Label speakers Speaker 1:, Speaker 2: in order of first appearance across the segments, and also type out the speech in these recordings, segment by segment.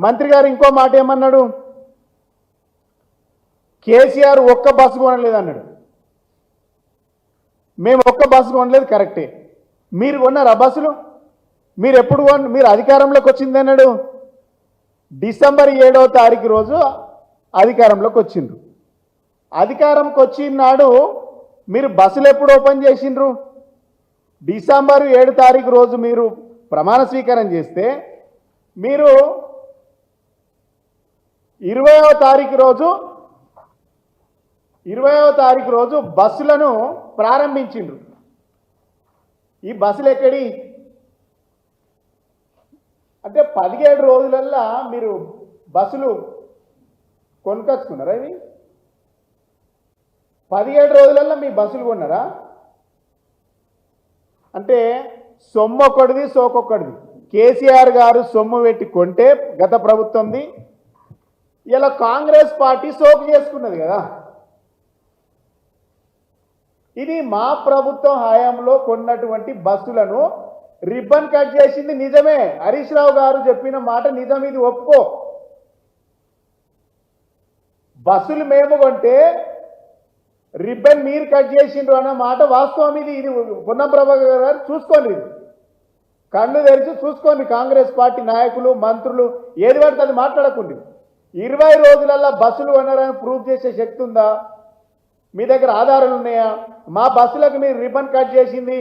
Speaker 1: మంత్రి గారు ఇంకో మాట ఏమన్నాడు? కేసీఆర్ ఒక్క బస్సు కొనలేదు అన్నాడు. మేము ఒక్క బస్సు కొనలేదు, కరెక్టే. మీరు కొన్నారా బస్సులు? మీరు ఎప్పుడు మీరు అధికారంలోకి వచ్చింది అన్నాడు? డిసెంబర్ 7వ తారీఖు రోజు అధికారంలోకి వచ్చిండ్రు. అధికారంకి వచ్చిన నాడు మీరు బస్సులు ఎప్పుడు ఓపెన్ చేసిండ్రు? డిసెంబర్ 7 తారీఖు రోజు మీరు ప్రమాణ స్వీకారం చేస్తే మీరు 20వ తారీఖు రోజు బస్సులను ప్రారంభించిండ్రు. ఈ బస్సులు ఎక్కడి అంటే 17 రోజులల్లా మీరు బస్సులు కొనుకొచ్చుకున్నారా? ఇవి 17 రోజులల్లా మీ బస్సులు కొన్నారా? అంటే సొమ్ము ఒక్కడిది, సోకొక్కడిది. కేసీఆర్ గారు సొమ్ము పెట్టి కొంటే గత ప్రభుత్వంది, ఇలా కాంగ్రెస్ పార్టీ సోకు చేసుకున్నది కదా. ఇది మా ప్రభుత్వం హయాంలో కొన్నటువంటి బస్సులను రిబ్బన్ కట్ చేసింది నిజమే. హరీష్ రావు గారు చెప్పిన మాట నిజం, ఇది ఒప్పుకో. బస్సులు మేము కొంటే రిబ్బన్ మీరు కట్ చేసిండ్రు అన్న మాట వాస్తవం. ఇది పొన్నం ప్రభాకర్ గారు చూసుకోండి, ఇది కళ్ళు తెరిచి చూసుకోండి. కాంగ్రెస్ పార్టీ నాయకులు, మంత్రులు ఏది పడితే అది మాట్లాడకండి. 20 రోజులల్లా బస్సులు కొన్నారని ప్రూవ్ చేసే శక్తి ఉందా? మీ దగ్గర ఆధారాలు ఉన్నాయా? మా బస్సులకు మీరు రిబ్బన్ కట్ చేసింది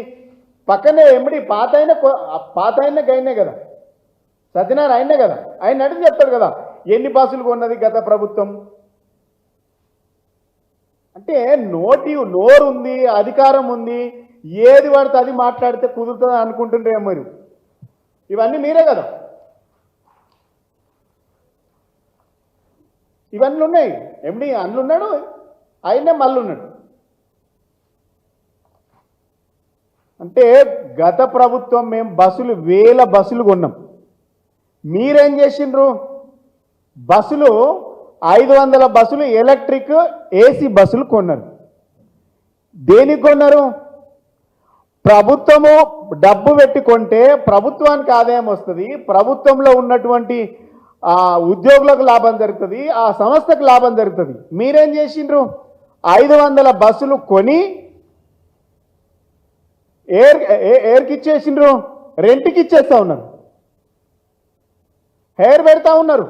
Speaker 1: పక్కనే ఎమ్మడి పాత అయిన గైనే కదా, సత్యనారాయణ అయినే కదా, ఆయన అడిగి చెప్తాడు కదా ఎన్ని బస్సులు కొన్నది గత ప్రభుత్వం. అంటే నోరు ఉంది, అధికారం ఉంది, ఏది పడితే అది మాట్లాడితే కుదురుతుంది అనుకుంటుండ్రేమో మీరు. ఇవన్నీ మీరే కదా, ఇవన్నీ ఉన్నాయి. ఎండి అందున్నాడు, ఆయనే మళ్ళీ ఉన్నాడు. అంటే గత ప్రభుత్వం మేము బస్సులు 1000 బస్సులు కొన్నాం. మీరేం చేసిండ్రు? బస్సులు 500 బస్సులు ఎలక్ట్రిక్ ఏసీ బస్సులు కొన్నారు. దేనికి కొన్నారు? ప్రభుత్వము డబ్బు పెట్టి కొంటే ప్రభుత్వానికి ఆదాయం వస్తుంది, ప్రభుత్వంలో ఉన్నటువంటి ఉద్యోగులకు లాభం జరుగుతుంది, ఆ సంస్థకు లాభం జరుగుతుంది. మీరేం చేసిండ్రు? 500 బస్సులు కొని ఎయిర్కి ఇచ్చేసిండ్రు, రెంట్కి ఇచ్చేస్తా ఉన్నారు, హెయిర్ పెడతా ఉన్నారు.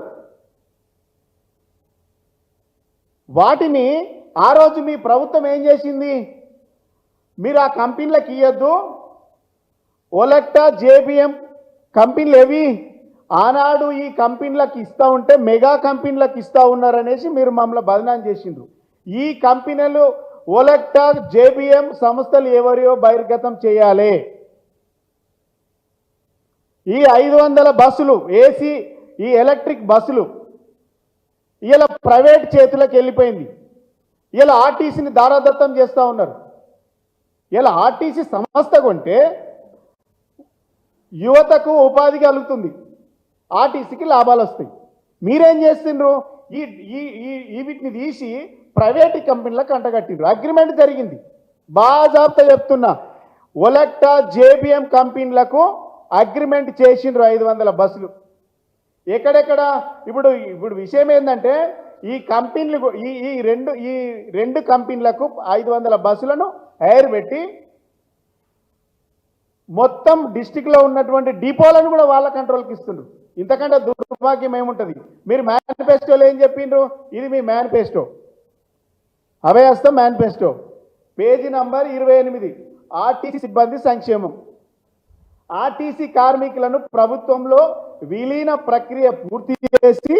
Speaker 1: వాటిని ఆ రోజు మీ ప్రభుత్వం ఏం చేసింది? మీరు ఆ కంపెనీలకు ఇవ్వద్దు, ఒలెక్టా, జేబిఎం కంపెనీలు ఏవి ఆనాడు ఈ కంపెనీలకు ఇస్తూ ఉంటే మెగా కంపెనీలకు ఇస్తూ ఉన్నారనేసి మీరు మమ్మల్ని బదనాం చేసిండ్రు. ఈ కంపెనీలు ఒలెక్టా, జేబిఎం సంస్థలు ఎవరియో బహిర్గతం చేయాలి. ఈ 500 బస్సులు ఏసీ, ఈ ఎలక్ట్రిక్ బస్సులు ఇలా ప్రైవేట్ చేతులకు వెళ్ళిపోయింది. ఇలా ఆర్టీసీని దారాదత్తం చేస్తూ ఉన్నారు. ఇలా ఆర్టీసీ సంస్థ కొంటే యువతకు ఉపాధి కలుగుతుంది, ఆర్టీసీకి లాభాలు వస్తాయి. మీరేం చేస్తుండ్రు? ఈ వీటిని తీసి ప్రైవేట్ కంపెనీలకు అంటగట్టిండ్రు. అగ్రిమెంట్ జరిగింది, బాజాబ్తా చెప్తున్నా. ఒలెక్టా, జేబిఎం కంపెనీలకు అగ్రిమెంట్ చేసిండ్రు 500 బస్సులు. ఎక్కడెక్కడ? ఇప్పుడు విషయం ఏంటంటే ఈ కంపెనీలు ఈ రెండు కంపెనీలకు 500 బస్సులను హైర్ పెట్టి మొత్తం డిస్టిక్లో ఉన్నటువంటి డిపోలను కూడా వాళ్ళ కంట్రోల్కి ఇస్తుండ్రు. ఇంతకంటే దుర్భాగ్యం ఏముంటుంది? మీరు మేనిఫెస్టోలో ఏం చెప్పిండ్రు? ఇది మీ manifesto, Abhayahastam manifesto, page number 28, RTC సిబ్బంది సంక్షేమం. ఆర్టీసీ కార్మికులను ప్రభుత్వంలో విలీన ప్రక్రియ పూర్తి చేసి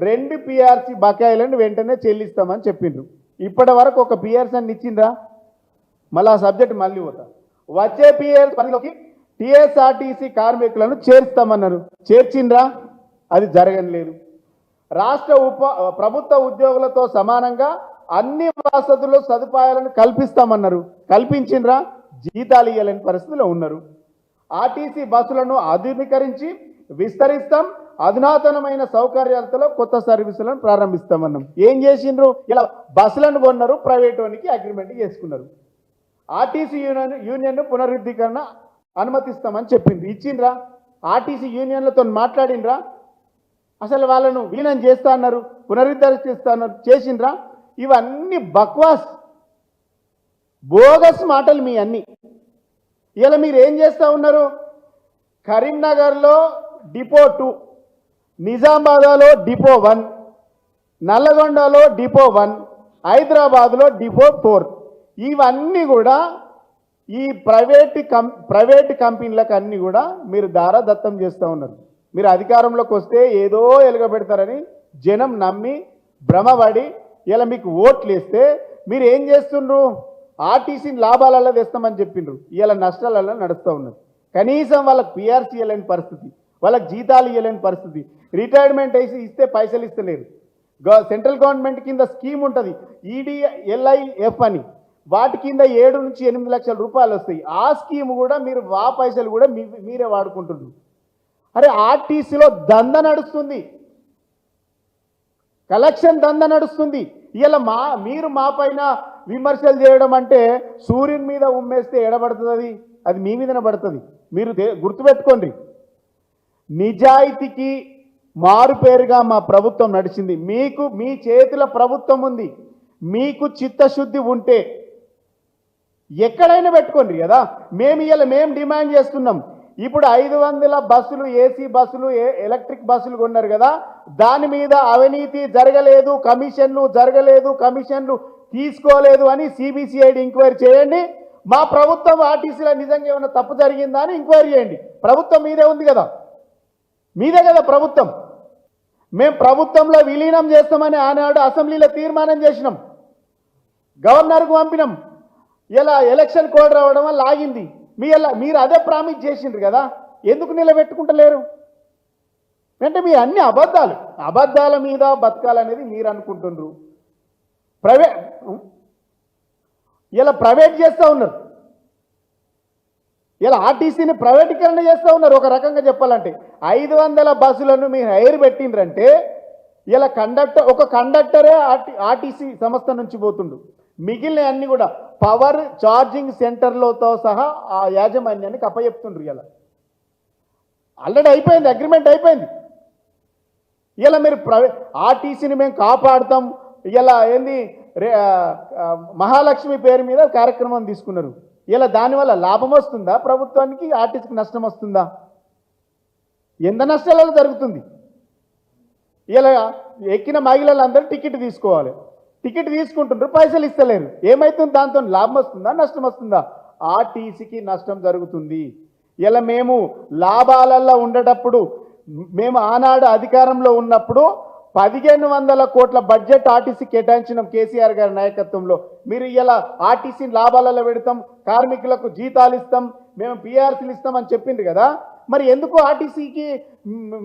Speaker 1: 2 పిఆర్సీ బకాయిలను వెంటనే చెల్లిస్తామని చెప్పిండ్రు. ఇప్పటి వరకు ఒక పిఆర్సీ అని ఇచ్చిండ్రా? మళ్ళీ ఆ సబ్జెక్ట్ మళ్ళీ పోతా. వచ్చే పిఆర్సీ పనిలోకి టీఎస్ఆర్టీసీ కార్మికులను చేర్స్తామన్నారు, చేర్చిండ్రా? అది జరగలేదు. రాష్ట్ర ప్రభుత్వ ఉద్యోగులతో సమానంగా అన్ని వసతులు సదుపాయాలను కల్పిస్తామన్నారు, కల్పించిండ్రా? జీతాలు ఇవ్వలేని పరిస్థితిలో ఉన్నారు. ఆర్టీసీ బస్సులను ఆధునీకరించి విస్తరిస్తాం, అధునాతనమైన సౌకర్యాలతో కొత్త సర్వీసులను ప్రారంభిస్తామన్నాం. ఏం చేసిండ్రు? ఇలా బస్సులను కొన్నారు, ప్రైవేట్ వానికి అగ్రిమెంట్ చేసుకున్నారు. ఆర్టీసీ యూనియన్ పునరుద్ధీకరణ అనుమతిస్తామని చెప్పింది, ఇచ్చిండ్రా? ఆర్టీసీ యూనియన్లతో మాట్లాడిండ్రా? అసలు వాళ్ళను విలీనం చేస్తా అన్నారు, పునరుద్ధరిస్తా అన్నారు, చేసిండ్రా? ఇవన్నీ బక్వాస్, బోగస్ మాటలు మీ అన్ని. ఇలా మీరు ఏం చేస్తూ ఉన్నారు? కరీంనగర్లో డిపో 2, నిజామాబాద్లో డిపో 1, నల్లగొండలో డిపో 1, హైదరాబాద్లో డిపో 4. ఇవన్నీ కూడా ఈ ప్రైవేట్ కంపెనీలకు అన్నీ కూడా మీరు దారాదత్తం చేస్తూ ఉన్నారు. మీరు అధికారంలోకి వస్తే ఏదో ఎలుగబెడతారని జనం నమ్మి భ్రమపడి ఇలా మీకు ఓట్లు వేస్తే మీరు ఏం చేస్తుండ్రు? ఆర్టీసీని లాభాలలో తెస్తామని చెప్పిండ్రు, ఇలా నష్టాలలో నడుస్తూ ఉన్నారు. కనీసం వాళ్ళకి పిఆర్సీ ఇవ్వలేని పరిస్థితి, వాళ్ళకి జీతాలు ఇవ్వలేని పరిస్థితి, రిటైర్మెంట్ వేసి ఇస్తే పైసలు ఇస్తలేరు. సెంట్రల్ గవర్నమెంట్ కింద స్కీమ్ ఉంటుంది EDLIF అని, వాటి కింద 7 నుంచి 8 లక్షల రూపాయలు వస్తాయి. ఆ స్కీమ్ కూడా మీరు పైసలు కూడా మీరే వాడుకుంటున్నారు. అరే ఆర్టీసీలో దంద నడుస్తుంది, కలెక్షన్ దంద నడుస్తుంది. ఇలా మీరు మా పైన విమర్శలు చేయడం అంటే సూర్యుని మీద ఉమ్మేస్తే ఎడబడుతుంది, అది మీ మీదనే పడుతుంది. మీరు గుర్తుపెట్టుకోండి, నిజాయితీకి మారుపేరుగా మా ప్రభుత్వం నడిచింది. మీకు మీ చేతుల ప్రభుత్వం ఉంది, మీకు చిత్తశుద్ధి ఉంటే ఎక్కడైనా పెట్టుకోండి కదా. మేము డిమాండ్ చేస్తున్నాం. ఇప్పుడు 500 బస్సులు, ఏసీ బస్సులు, ఎలక్ట్రిక్ బస్సులు కొన్నారు కదా, దాని మీద అవినీతి జరగలేదు, కమిషన్లు తీసుకోలేదు అని CBCID ఎంక్వైరీ చేయండి. మా ప్రభుత్వం ఆర్టీసీలో నిజంగా ఏమైనా తప్పు జరిగిందా అని ఎంక్వైరీ చేయండి. ప్రభుత్వం మీదే ఉంది కదా, మీదే కదా ప్రభుత్వం. మేము ప్రభుత్వంలో విలీనం చేస్తామని ఆనాడు అసెంబ్లీలో తీర్మానం చేసినాం, గవర్నర్కు పంపినాం. ఇలా ఎలక్షన్ కోడ్ రావడం వల్ల ఆగింది. మీరు అదే ప్రామిస్ చేసిండ్రు కదా, ఎందుకు నిలబెట్టుకుంటలేరు? అంటే మీ అన్ని అబద్ధాల మీద బతకాలనేది మీరు అనుకుంటున్నారు. ప్రైవేట్ చేస్తూ ఉన్నారు, ఇలా ఆర్టీసీని ప్రైవేటీకరణ చేస్తూ ఉన్నారు. ఒక రకంగా చెప్పాలంటే 500 బస్సులను మీరు హైర్ పెట్టిండ్రంటే ఇలా ఒక కండక్టరే ఆర్టీసీ సంస్థ నుంచి పోతుండు, మిగిలిన అన్ని కూడా పవర్ ఛార్జింగ్ సెంటర్లతో సహా ఆ యాజమాన్యానికి అప్పచెప్తుండ్రు. ఇలా ఆల్రెడీ అయిపోయింది, అగ్రిమెంట్ అయిపోయింది. ఇలా మీరు ఆర్టీసీని మేము కాపాడుతాం, ఇలా ఏంది మహాలక్ష్మి పేరు మీద కార్యక్రమం తీసుకున్నారు. ఇలా దానివల్ల లాభం వస్తుందా ప్రభుత్వానికి? ఆర్టీసీకి నష్టం వస్తుందా? ఎంత నష్టాలలో జరుగుతుంది? ఇలా ఎక్కిన మహిళలందరూ టికెట్ తీసుకోవాలి, టికెట్ తీసుకుంటుంటారు, పైసలు ఇస్తలేరు. ఏమవుతుంది? దాంతో లాభం వస్తుందా నష్టం వస్తుందా? ఆర్టీసీకి నష్టం జరుగుతుంది. ఇలా మేము లాభాలలో ఉండేటప్పుడు, మేము ఆనాడు అధికారంలో ఉన్నప్పుడు 1500 కోట్ల బడ్జెట్ ఆర్టీసీ కేటాయించినాం కేసీఆర్ గారి నాయకత్వంలో. మీరు ఇలా ఆర్టీసీని లాభాలలో పెడతాం, కార్మికులకు జీతాలు ఇస్తాం, మేము పిఆర్సీలు ఇస్తాం అని చెప్పిండ్రు కదా. మరి ఎందుకు ఆర్టీసీకి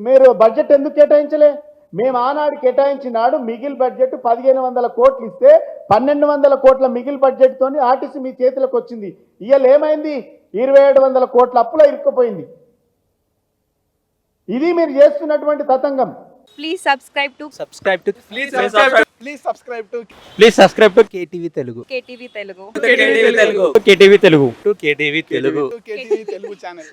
Speaker 1: మీరు బడ్జెట్ ఎందుకు కేటాయించలే? మేము ఆనాడు కేటాయించినాడు మిగిల్ బడ్జెట్ 1500 కోట్లు ఇస్తే 1200 కోట్ల మిగిల్ బడ్జెట్తో ఆర్టీసీ మీ చేతులకు వచ్చింది. ఇవాళ ఏమైంది? 2700 కోట్ల అప్పులో ఇరుక్కుపోయింది. ఇది మీరు చేస్తున్నటువంటి తతంగం.
Speaker 2: Please subscribe to
Speaker 3: KTV Telugu.
Speaker 4: KTV Telugu channel.